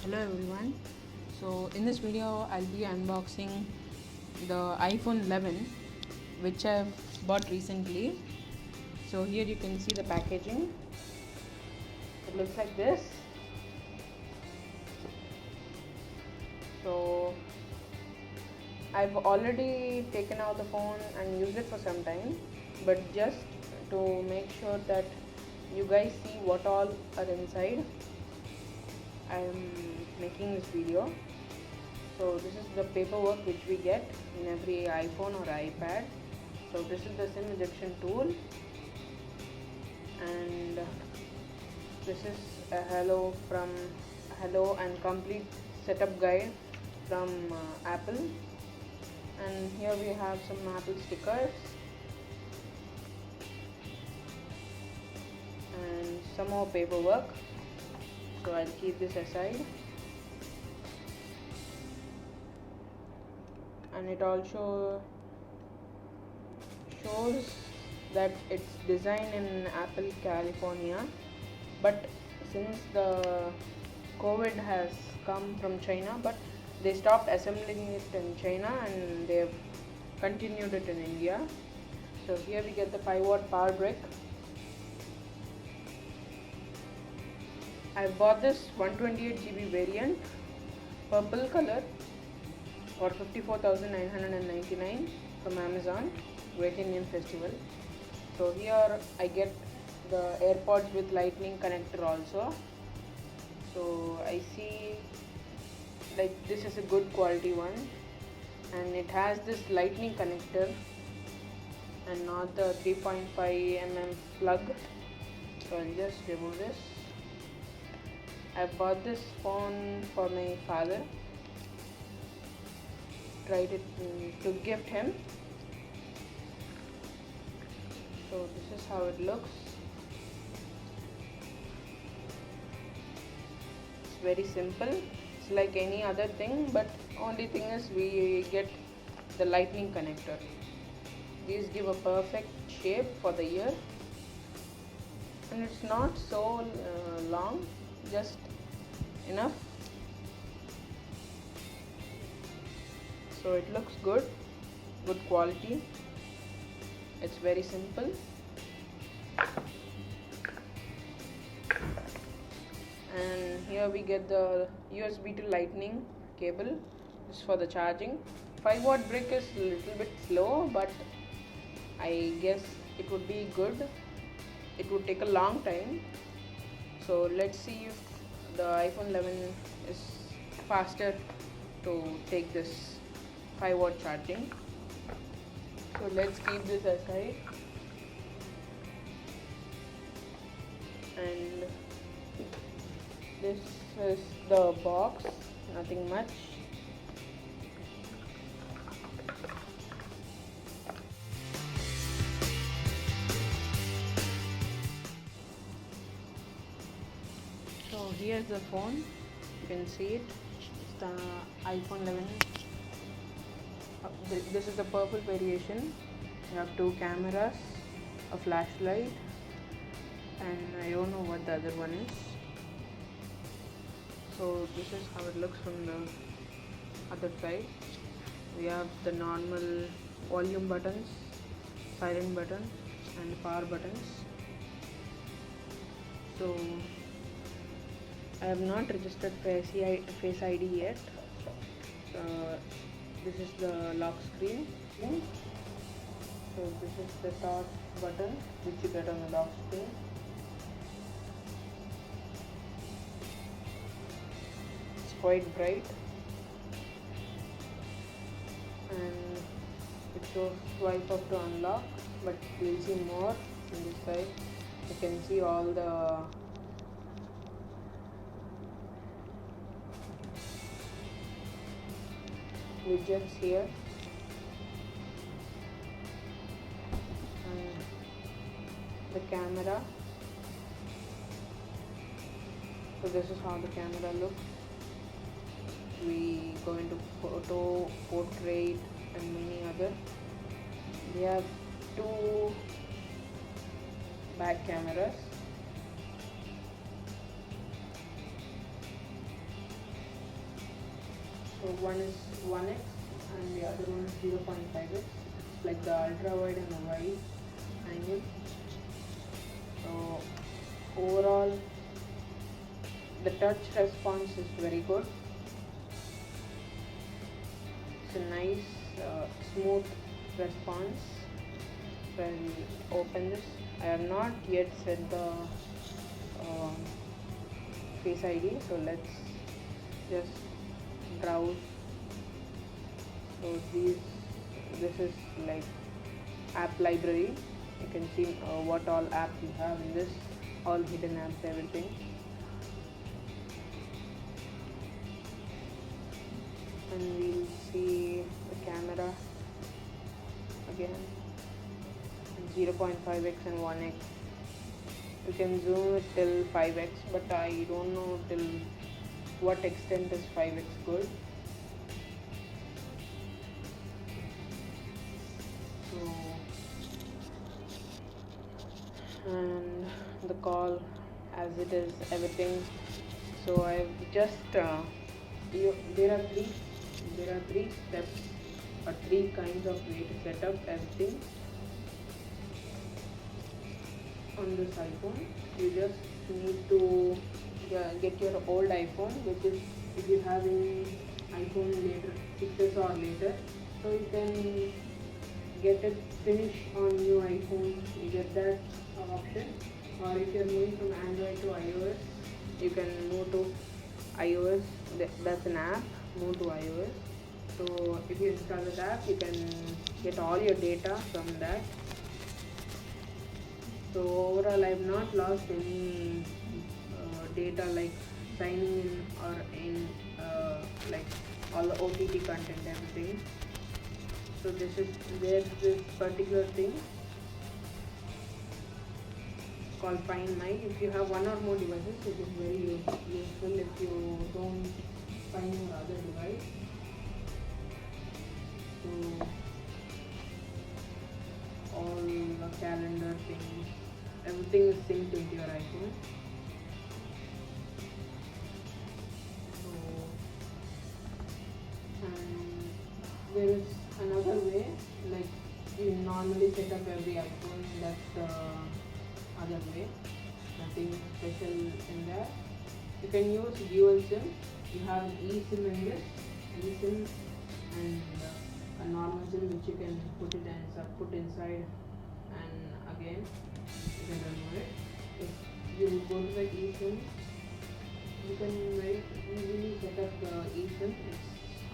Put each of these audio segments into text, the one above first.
Hello everyone. So in this video I'll be unboxing the iPhone 11 which I've bought recently. So here you can see the packaging. It looks like this. So I've already taken out the phone and used it for some time, but just to make sure that you guys see what all are inside, I'm making this video. So this is the paperwork which we get in every iPhone or iPad. So this is the SIM ejection tool, and this is a hello and complete setup guide from Apple. And here we have some Apple stickers and some more paperwork. So I'll keep this aside. And it also shows that it's designed in Apple California, but since the COVID has come from China, but they stopped assembling it in China and they've continued it in India. So here we get the 5-watt power brick. I bought this 128GB variant, purple color, for 54,999 from Amazon, Great Indian Festival. So here I get the AirPods with lightning connector also. So I see like this is a good quality one, and it has this lightning connector and not the 3.5mm plug. So I'll just remove this. I bought this phone for my father, tried it to gift him. So this is how it looks. It's very simple. It's like any other thing, but only thing is we get the lightning connector. These give a perfect shape for the ear, and it's not so long, just enough. So it looks good quality. It's very simple. And here we get the USB to lightning cable. This is for the charging. 5-watt brick is a little bit slow, but I guess it would be good. It would take a long time. So let's see if the iPhone 11 is faster to take this 5-watt charging. So let's keep this aside. And this is the box, nothing much. So here's the phone, you can see it. It's the iPhone 11. This is the purple variation. You have 2 cameras, a flashlight, and I don't know what the other one is. So this is how it looks from the other side. We have the normal volume buttons, silent button, and power buttons. So I have not registered Face ID yet. This is the lock screen. So this is the torch button which you get on the lock screen. It's quite bright, and it shows swipe up to unlock, but we'll see more on this side. You can see all the widgets here, and the camera. So this is how the camera looks. We go into photo, portrait, and many other. We have 2 back cameras. So one is 1x and the other one is 0.5x. It's like the ultra wide and the wide angle. So overall the touch response is very good. It's a nice smooth response. So I'll open this. I have not yet set the Face ID, so let's just browse. So this is like app library. You can see what all apps you have in this, all hidden apps, everything. And we'll see the camera again, 0.5x and 1x. You can zoom it till 5x, but I don't know till what extent is 5x good. So, and the call as it is, everything. So I've just there are three steps or three kinds of way to set up everything on this iPhone. You just need to get your old iPhone, which is if you have any iPhone later 6s or later, so you can get it finished on new iPhone. You get that option. Or if you're moving from Android to iOS, you can move to iOS. That's an app. Move to iOS. So if you install the app, you can get all your data from that. So overall, I've not lost any data like signing in or in like all the OTT content, everything. So there's this particular thing called Find My. If you have one or more devices, it is very useful if you don't find your other device. So all the calendar things, everything is synced into your iPhone. So, and there is another way, like you normally set up every iPhone. That's the other way. Nothing special in there. You can use dual SIM. You have eSIM in this, eSIM, and a normal SIM which you can put inside, and again you can remove it. If you go to the eSIM, you can very easily set up the eSIM. It's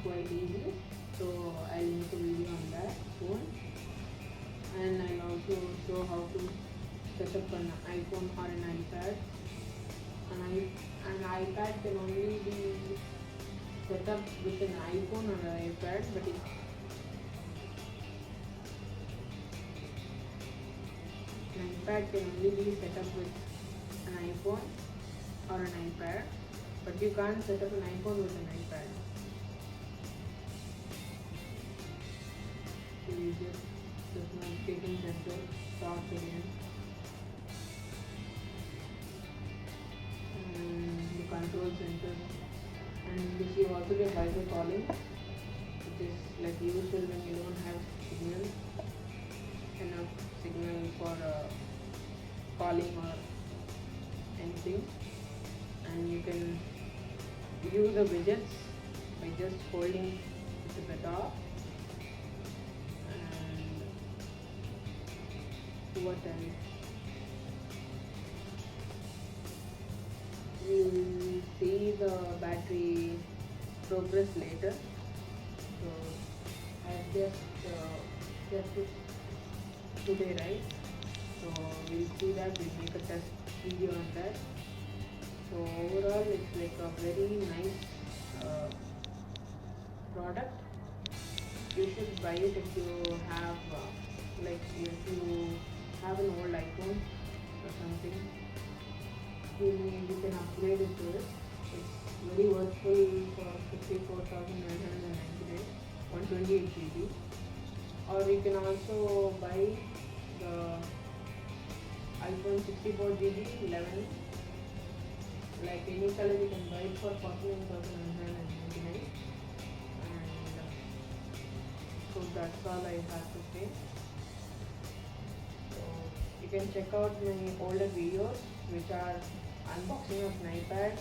quite easy. So I'll make a video on that soon, and I'll also show how to set up an iPhone or an iPad. An iPad can only be set up with an iPhone or an iPad, but an iPad can only be set up with an iPhone or an iPad, but you can't set up an iPhone with an iPad. So you just notification center start again, and the control center, and this you also get Wi-Fi calling, which is like usual when you don't have enough signal for calling or anything. And you can view the widgets by just holding it to the top. And what else? We'll see the battery progress later. So I've just it today, right? So we'll see that. We'll make a test video on that. So overall, it's like a very nice product. You should buy it if you have if you have an old iPhone or something. You can upgrade it to it. It's very worthwhile for 54,999, 128 GB. Or you can also buy the iPhone 64 GB 11. Like any color, you can buy it for 49,999. that's all I have to say. So you can check out my older videos, which are unboxing of an iPad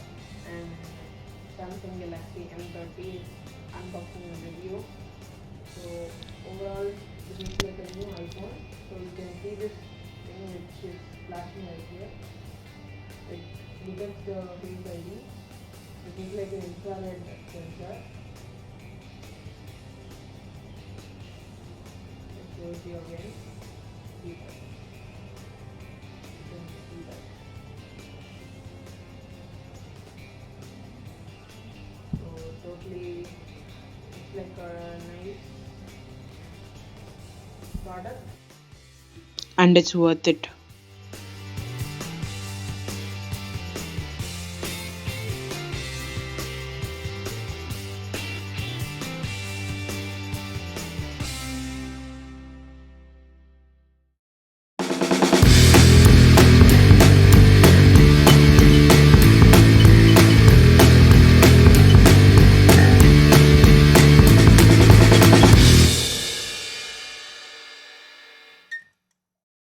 and Samsung Galaxy M30 unboxing and review. So overall, it looks like a new iPhone. So you can see this thing which is flashing right here. It detects the Face ID. It looks like an infrared sensor. It shows you again. See that. You can see that. So totally, it's like a nice product. And it's worth it.